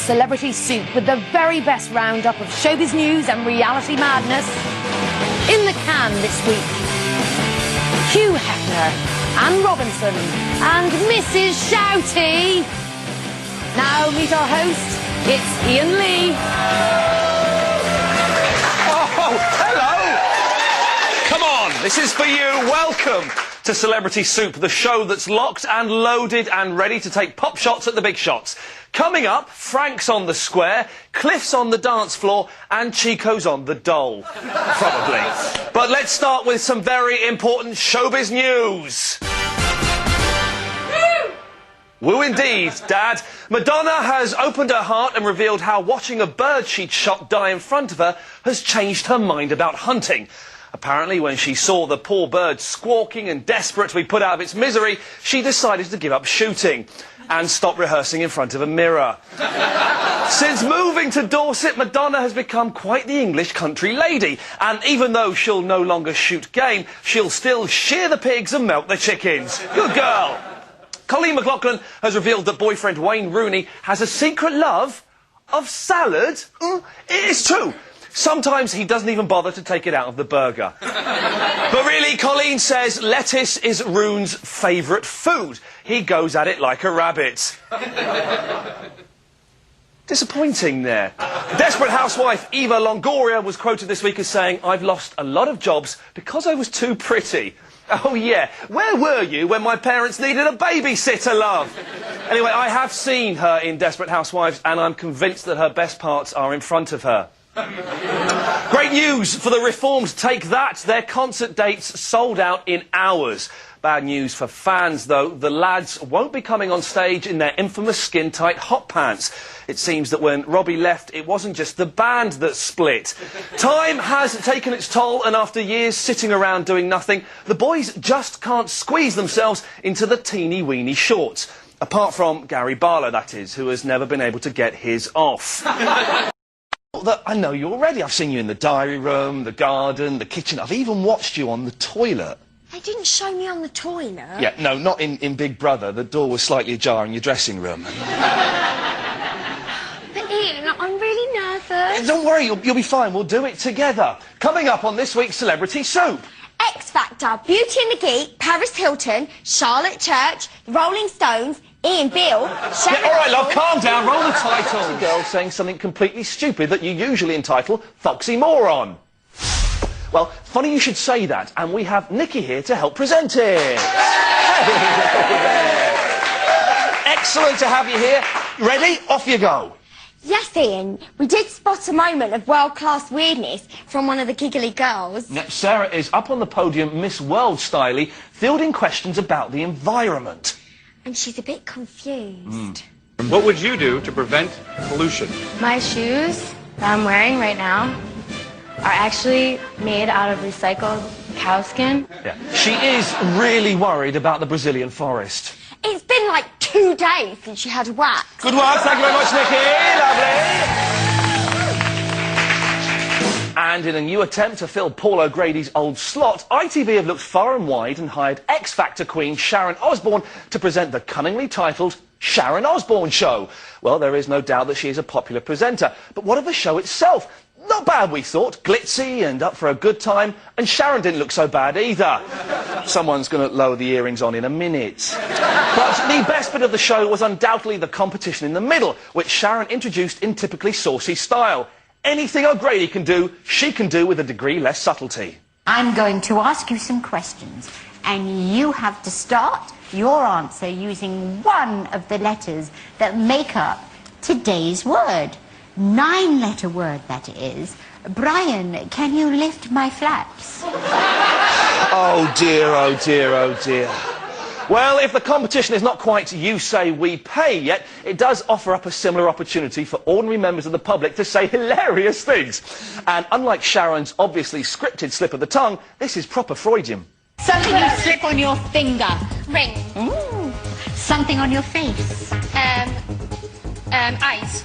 Celebrity Soup with the very best roundup of showbiz news and reality madness. In the can this week, Hugh Hefner, Anne Robinson and Mrs Shouty. Now meet our host, it's Ian Lee. Oh, hello! Come on, this is for you. Welcome to Celebrity Soup, the show that's locked and loaded and ready to take pop shots at the big shots. Coming up, Frank's on the square, Cliff's on the dance floor, and Chico's on the dole. Probably. But let's start with some very important showbiz news. Woo indeed, Dad. Madonna has opened her heart and revealed how watching a bird she'd shot die in front of her has changed her mind about hunting. Apparently, when she saw the poor bird squawking and desperate to be put out of its misery, she decided to give up shooting and stop rehearsing in front of a mirror. Since moving to Dorset, Madonna has become quite the English country lady. And even though she'll no longer shoot game, she'll still shear the pigs and milk the chickens. Good girl. Colleen McLaughlin has revealed that boyfriend Wayne Rooney has a secret love of salad. It is true. Sometimes he doesn't even bother to take it out of the burger. But really, Colleen says lettuce is Roon's favourite food. He goes at it like a rabbit. Disappointing there. Desperate housewife Eva Longoria was quoted this week as saying, "I've lost a lot of jobs because I was too pretty." Oh yeah, where were you when my parents needed a babysitter, love? Anyway, I have seen her in Desperate Housewives and I'm convinced that her best parts are in front of her. Great news for the reformed Take That. Their concert dates sold out in hours. Bad news for fans, though. The lads won't be coming on stage in their infamous skin-tight hot pants. It seems that when Robbie left, it wasn't just the band that split. Time has taken its toll, and after years sitting around doing nothing, the boys just can't squeeze themselves into the teeny-weeny shorts. Apart from Gary Barlow, that is, who has never been able to get his off. I know you already. I've seen you in the diary room, the garden, the kitchen. I've even watched you on the toilet. They didn't show me on the toilet. Yeah, no, not in Big Brother. The door was slightly ajar in your dressing room. But Ian, I'm really nervous. Don't worry, you'll be fine. We'll do it together. Coming up on this week's Celebrity Soup. X Factor, Beauty and the Geek, Paris Hilton, Charlotte Church, The Rolling Stones, Ian Beale, All right, love, calm down. Roll the title. A girl saying something completely stupid that you usually entitle Foxy Moron. Well, funny you should say that, and we have Nikki here to help present it. Excellent to have you here. Ready? Off you go. Yes, Ian. We did spot a moment of world-class weirdness from one of the giggly girls. Now, Sarah is up on the podium, Miss World styly, fielding questions about the environment. And she's a bit confused. What would you do to prevent pollution? My shoes that I'm wearing right now are actually made out of recycled cow skin. Yeah. She is really worried about the Brazilian forest. It's been like 2 days since she had wax. Good work, thank you very much, Nikki. Lovely. And in a new attempt to fill Paul O'Grady's old slot, ITV have looked far and wide and hired X Factor queen Sharon Osbourne to present the cunningly titled Sharon Osbourne Show. Well, there is no doubt that she is a popular presenter. But what of the show itself? Not bad, we thought. Glitzy and up for a good time. And Sharon didn't look so bad either. Someone's going to lower the earrings on in a minute. But the best bit of the show was undoubtedly the competition in the middle, which Sharon introduced in typically saucy style. Anything O'Grady can do, she can do with a degree less subtlety. I'm going to ask you some questions, and you have to start your answer using one of the letters that make up today's word. 9-letter word, that is. Brian, can you lift my flaps? Oh dear, oh dear, oh dear. Well, if the competition is not quite you say, we pay yet, it does offer up a similar opportunity for ordinary members of the public to say hilarious things. And unlike Sharon's obviously scripted slip of the tongue, this is proper Freudian. Something you slip on your finger. Ring. Ooh. Something on your face. Eyes.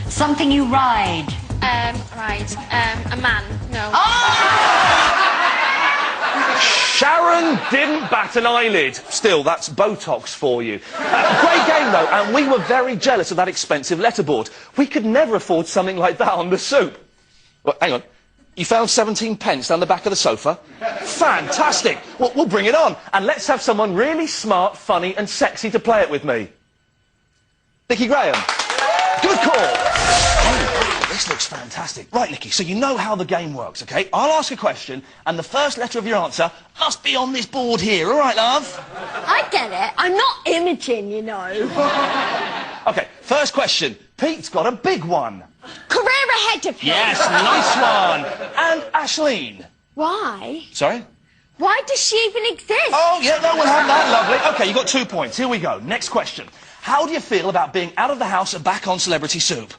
Something you ride. A man. No. Oh! Sharon didn't bat an eyelid. Still, that's Botox for you. Great game, though, and we were very jealous of that expensive letterboard. We could never afford something like that on the soup. Well, hang on. You found 17 pence down the back of the sofa? Fantastic! Well, we'll bring it on, and let's have someone really smart, funny and sexy to play it with me. Nikki Graham. Good call. Oh, wow, this looks fantastic. Right, Nikki, so you know how the game works, OK? I'll ask a question, and the first letter of your answer must be on this board here. All right, love? I get it. I'm not Imogen, you know. OK, first question. Pete's got a big one. Career ahead of him. Yes, nice one. And Aisling. Why? Sorry? Why does she even exist? Oh, yeah, no, we'll have that, lovely. OK, you got 2 points. Here we go. Next question. How do you feel about being out of the house and back on Celebrity Soup?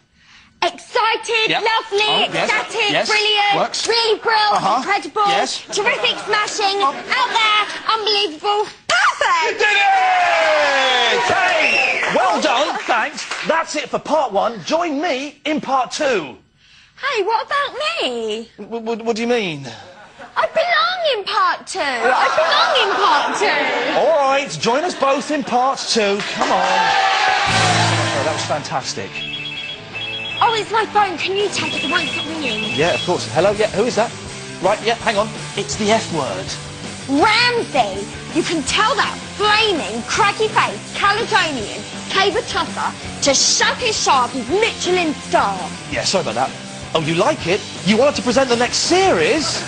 Excited, Yep. lovely, Oh, yes, ecstatic, yes, brilliant, works. really brilliant, incredible, yes. terrific, smashing, out there, unbelievable, perfect! You did it! Hey! Well done, thanks. That's it for part 1. Join me in part 2. Hey, what about me? What do you mean? I belong in part 2. I belong in part 2. All right, join us both in part 2. Come on. Oh, that was fantastic. Oh, it's my phone. Can you take it? It won't stop ringing. Yeah, of course. Hello, yeah, who is that? Right, yeah, hang on. It's the F word. Ramsay, you can tell that flaming, cracky-faced Caledonian Caber Tusser to shut his sharp his Michelin star. Yeah, sorry about that. Oh, you like it? You wanted to present the next series?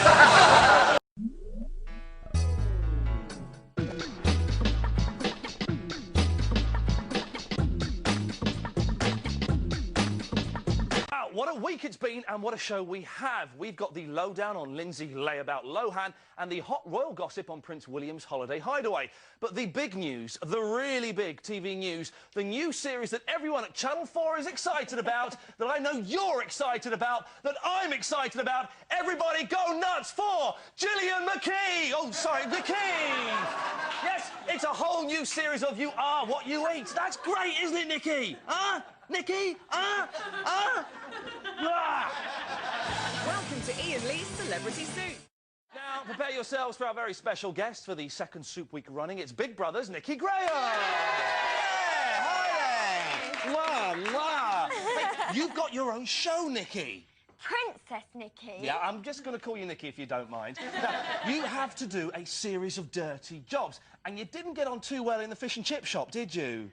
What a week it's been and what a show we have. We've got the lowdown on Lindsay Layabout Lohan and the hot royal gossip on Prince William's holiday hideaway. But the big news, the really big TV news, the new series that everyone at Channel 4 is excited about, that I know you're excited about, that I'm excited about. Everybody go nuts for Gillian McKee! Oh, sorry, McKee! Yes, it's a whole new series of You Are What You Eat. That's great, isn't it, Nikki? Huh? Nikki? Welcome to Ian Lee's Celebrity Soup. Now, prepare yourselves for our very special guest for the second Soup Week running. It's Big Brother's Nikki Graham. Hi there. Mwah, mwah. Hey, you've got your own show, Nikki. Princess Nikki. Yeah, I'm just going to call you Nikki if you don't mind. Now, you have to do a series of dirty jobs, and you didn't get on too well in the fish and chip shop, did you?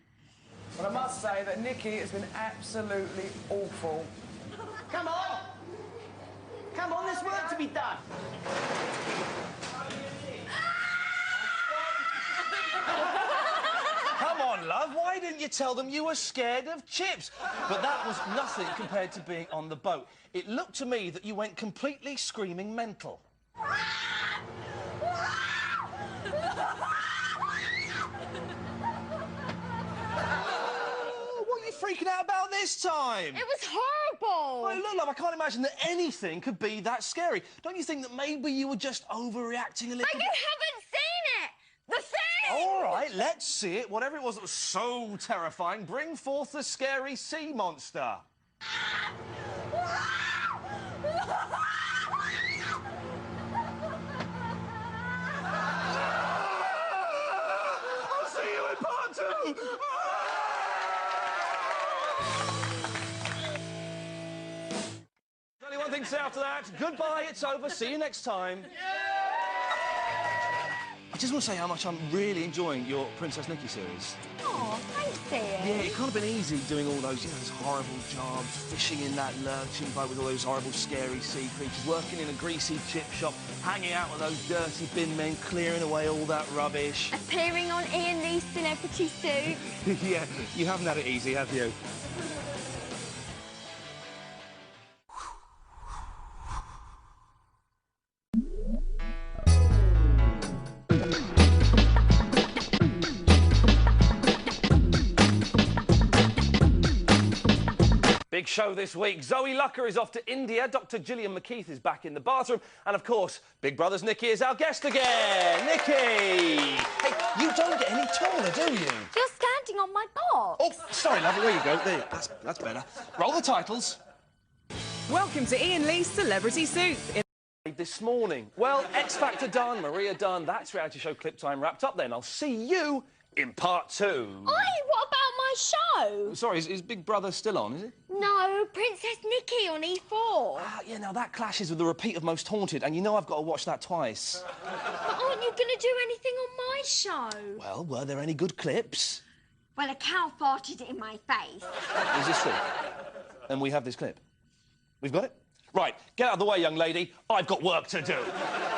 But I must say that Nikki has been absolutely awful. Come on! Come on, there's work to be done. Come on, love, why didn't you tell them you were scared of chips? But that was nothing compared to being on the boat. It looked to me that you went completely screaming mental. What are you freaking out about this time? It was horrible. Well, look, love, I can't imagine that anything could be that scary. Don't you think that maybe you were just overreacting a little But bit? you haven't seen it. The thing. All right, let's see it. Whatever it was that was so terrifying, bring forth the scary sea monster. I'll see you in part 2. There's only one thing to say after that. Goodbye, it's over. See you next time. I just want to say how much I'm really enjoying your Princess Nikki series. Oh, thanks, Ian. Yeah, it can't have been easy doing all those, those horrible jobs, fishing in that lurching boat with all those horrible, scary sea creatures, working in a greasy chip shop, hanging out with those dirty bin men, clearing away all that rubbish. Appearing on Ian Lee's Celebrity Soup. Yeah, you haven't had it easy, have you? Big show this week. Zoe Lucker is off to India. Dr. Gillian McKeith is back in the bathroom. And, of course, Big Brother's Nikki is our guest again. Nikki! Hey, you don't get any taller, do you? You're standing on my box. Oh, sorry, lovely. There you go. There. That's better. Roll the titles. Welcome to Ian Lee's Celebrity Soup. made this morning. Well, X Factor done, Maria done, that's reality show clip time wrapped up then. I'll see you in part 2. Oi, what about my show? Sorry, is Big Brother still on, is it? No, Princess Nikki on E4. Ah, yeah, now that clashes with the repeat of Most Haunted, and you know I've got to watch that twice. But aren't you going to do anything on my show? Well, were there any good clips? Well, a cow farted in my face. Is this true? And we have this clip. We've got it? Right, get out of the way, young lady. I've got work to do.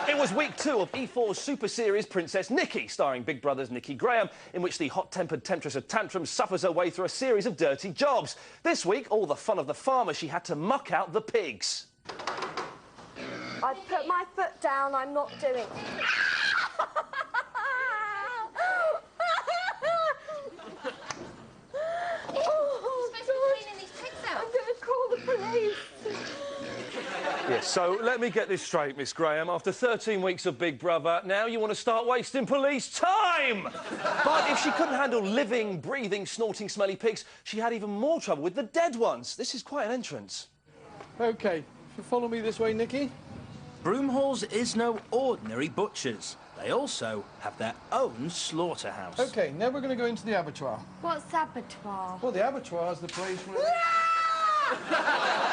It was week 2 of E4's super series Princess Nikki, starring Big Brother's Nikki Graham, in which the hot-tempered temptress of tantrums suffers her way through a series of dirty jobs. This week, all the fun of the farmer, she had to muck out the pigs. I've put my foot down, I'm not doing it. I'm going to call the police. Yes, so let me get this straight, Miss Graham. After 13 weeks of Big Brother, now you want to start wasting police time! But if she couldn't handle living, breathing, snorting, smelly pigs, she had even more trouble with the dead ones. This is quite an entrance. OK, if you follow me this way, Nikki. Broomhalls is no ordinary butchers. They also have their own slaughterhouse. OK, now we're going to go into the abattoir. What's abattoir? Well, the abattoir is the place where...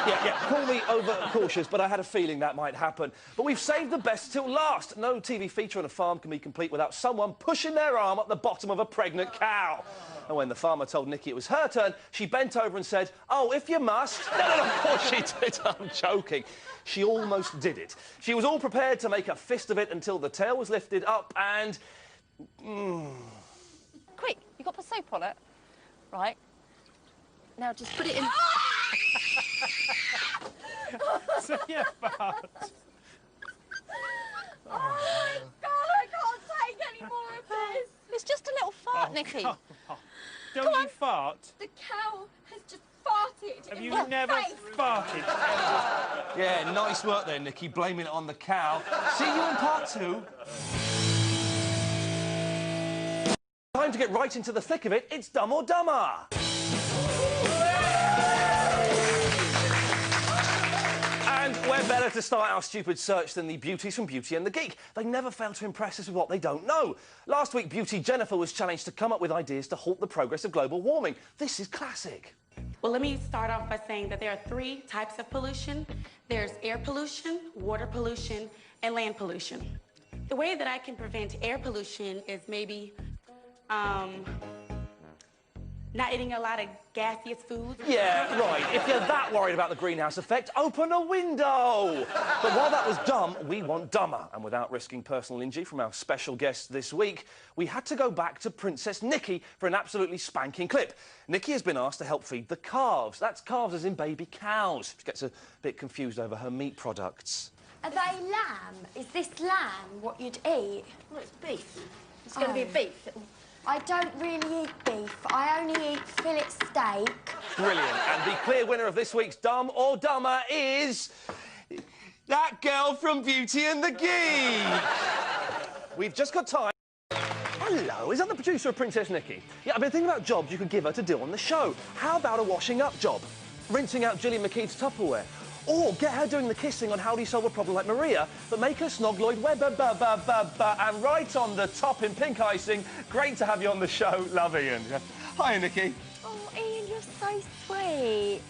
Yeah, call me overcautious, but I had a feeling that might happen. But we've saved the best till last. No TV feature on a farm can be complete without someone pushing their arm up the bottom of a pregnant cow. And when the farmer told Nikki it was her turn, she bent over and said, "Oh, if you must." No, of course she did. I'm joking. She almost did it. She was all prepared to make a fist of it until the tail was lifted up and... Quick, you got the soap on it? Right. Now just put it in... So, yeah, fart. Oh, my God, I can't take any more of this. It's just a little fart, Nikki. Come on. Don't you fart? The cow has just farted Have in you my never face. farted? Yeah, nice work there, Nikki, blaming it on the cow. See you in part 2. Time to get right into the thick of it. It's Dumb or Dumber. And where better to start our stupid search than the beauties from Beauty and the Geek? They never fail to impress us with what they don't know. Last week, Beauty Jennifer was challenged to come up with ideas to halt the progress of global warming. This is classic. Well, let me start off by saying that there are 3 types of pollution. There's air pollution, water pollution, and land pollution. The way that I can prevent air pollution is maybe, not eating a lot of gaseous foods. Yeah, right. If you're that worried about the greenhouse effect, open a window! But while that was dumb, we want dumber. And without risking personal injury from our special guest this week, we had to go back to Princess Nikki for an absolutely spanking clip. Nikki has been asked to help feed the calves. That's calves as in baby cows. She gets a bit confused over her meat products. Are they lamb? Is this lamb what you'd eat? Well, it's beef. It's going to be beef. I don't really eat beef. I only eat fillet steak. Brilliant. And the clear winner of this week's Dumb or Dumber is... that girl from Beauty and the Geek. We've just got time. Hello, is that the producer of Princess Nikki? Yeah, I've been thinking about jobs you could give her to do on the show. How about a washing up job? Rinsing out Gillian McKeith's Tupperware? Or get her doing the kissing on How Do You Solve a Problem Like Maria, but make her snog Lloyd Webber, and right on the top in pink icing. Great to have you on the show. Love, Ian. Hi, Nikki. Oh, Ian, you're so sweet.